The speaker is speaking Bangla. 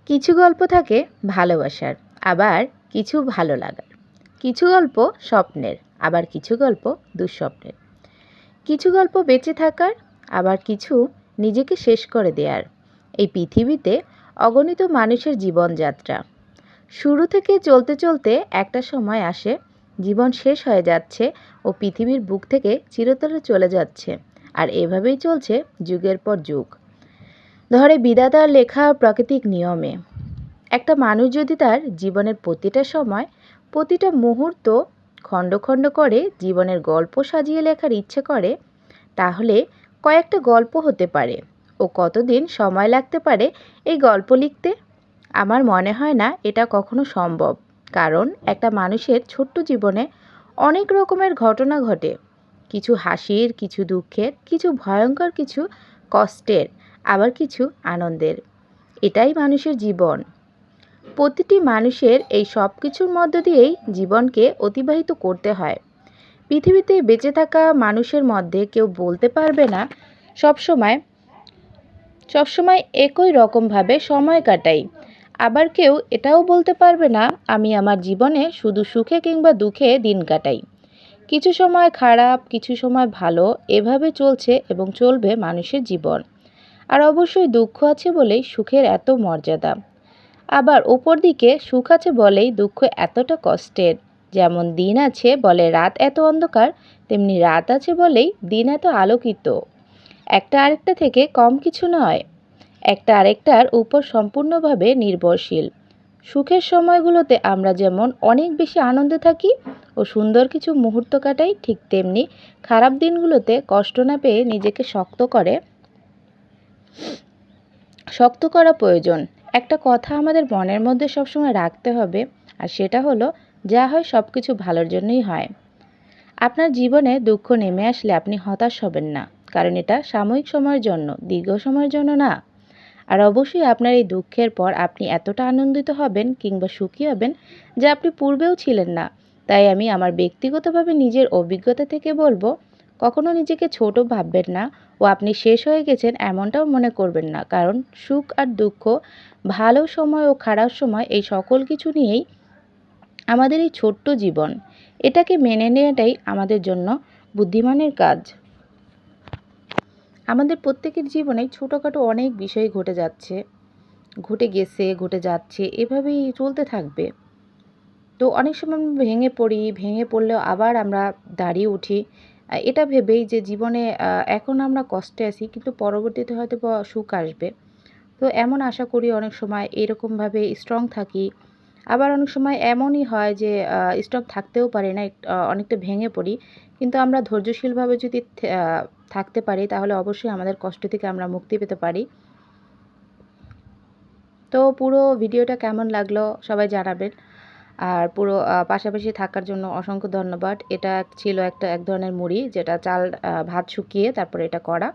কিছু গল্প থাকে ভালোবাসার, আবার কিছু ভালো লাগার। কিছু গল্প স্বপ্নের, আবার কিছু গল্প দুঃস্বপ্নের। কিছু গল্প বেঁচে থাকার, আবার কিছু নিজেকে শেষ করে দেওয়ার। এই পৃথিবীতে অগণিত মানুষের জীবনযাত্রা। শুরু থেকে চলতে চলতে একটা সময় আসে, জীবন শেষ হয়ে যাচ্ছে ও পৃথিবীর বুক থেকে চিরতরে চলে যাচ্ছে। আর এভাবেই চলছে যুগের পর যুগ, ধরে বিধাতার লেখা প্রাকৃতিক নিয়মে। একটা মানুষ যদি তার জীবনের প্রতিটা সময়, প্রতিটা মুহূর্ত খণ্ড খণ্ড করে জীবনের গল্প সাজিয়ে লেখার ইচ্ছে করে, তাহলে কয়েকটা গল্প হতে পারে। ও কতদিন সময় লাগতে পারে এই গল্প লিখতে? আমার মনে হয় না এটা কখনো সম্ভব, কারণ একটা মানুষের ছোট্ট জীবনে অনেক রকমের ঘটনা ঘটে। কিছু হাসির, কিছু দুঃখের, কিছু ভয়ঙ্কর, কিছু কষ্টের, আবার কিছু আনন্দের। এটাই মানুষের জীবন। প্রতিটি মানুষের এই সব কিছুর মধ্য দিয়েই জীবনকে অতিবাহিত করতে হয়। পৃথিবীতে বেঁচে থাকা মানুষের মধ্যে কেউ বলতে পারবে না সবসময় একই রকমভাবে সময় কাটাই। আবার কেউ এটাও বলতে পারবে না আমি আমার জীবনে শুধু সুখে কিংবা দুঃখে দিন কাটাই। কিছু সময় খারাপ, কিছু সময় ভালো, এভাবে চলছে এবং চলবে মানুষের জীবন। আর অবশ্যই দুঃখ আছে বলেই সুখের এত মর্যাদা। আবার ওপর দিকে সুখ আছে বলেই দুঃখ এতটা কষ্টের। যেমন দিন আছে বলে রাত এত অন্ধকার, তেমনি রাত আছে বলেই দিন এত আলোকিত। একটা আরেকটা থেকে কম কিছু নয়, একটা আরেকটার উপর সম্পূর্ণভাবে নির্ভরশীল। সুখের সময়গুলোতে আমরা যেমন অনেক বেশি আনন্দে থাকি ও সুন্দর কিছু মুহূর্ত কাটাই, ঠিক তেমনি খারাপ দিনগুলোতে কষ্ট না পেয়ে নিজেকে শক্ত করা প্রয়োজন। একটা কথা আমাদের মনের মধ্যে সবসময় রাখতে হবে, আর সেটা হলো যা হয় সব কিছু ভালোর জন্যই হয়। আপনার জীবনে দুঃখ নেমে আসলে আপনি হতাশ হবেন না, কারণ এটা সাময়িক সময়ের জন্য, দীর্ঘ সময়ের জন্য না। আর অবশ্যই আপনার এই দুঃখের পর আপনি এতটা আনন্দিত হবেন কিংবা সুখী হবেন যা আপনি পূর্বেও ছিলেন না। তাই আমি আমার ব্যক্তিগতভাবে নিজের অভিজ্ঞতা থেকে বলবো, কখনো নিজেকে ছোট ভাববেন না ও আপনি শেষ হয়ে গেছেন এমনটাও মনে করবেন না, কারণ সুখ আর দুঃখ, ভালো সময় ও খারাপ সময়, এই সকল কিছু নিয়েই আমাদের এই ছোট্ট জীবন। এটাকে মেনে নেওয়াটাই আমাদের জন্য বুদ্ধিমানের কাজ। আমাদের প্রত্যেকের জীবনে ছোটোখাটো অনেক বিষয় ঘটে গেছে, ঘটে যাচ্ছে, এভাবেই চলতে থাকবে। তো অনেক সময় আমরা ভেঙে পড়লেও আবার আমরা দাঁড়িয়ে উঠি, এটা ভেবেই যে জীবনে এখন আমরা কষ্টে আছি, কিন্তু পরবর্তীতে হয়তো বা সুখ আসবে। তো এমন আশা করি অনেক সময় এরকমভাবে স্ট্রং থাকি। আবার অনেক সময় এমনই হয় যে স্ট্রং থাকতেও পারি না, অনেকটা ভেঙে পড়ি। কিন্তু আমরা ধৈর্যশীলভাবে যদি থাকতে পারি, তাহলে অবশ্যই আমাদের কষ্ট থেকে আমরা মুক্তি পেতে পারি। তো পুরো ভিডিওটা কেমন লাগলো সবাই জানাবেন। আর পুরো পাশাপাশি থাকার জন্য অসংখ্য ধন্যবাদ। এটা ছিল এক ধরনের মুড়ি, যেটা চাল ভাত শুকিয়ে তারপরে এটা করা।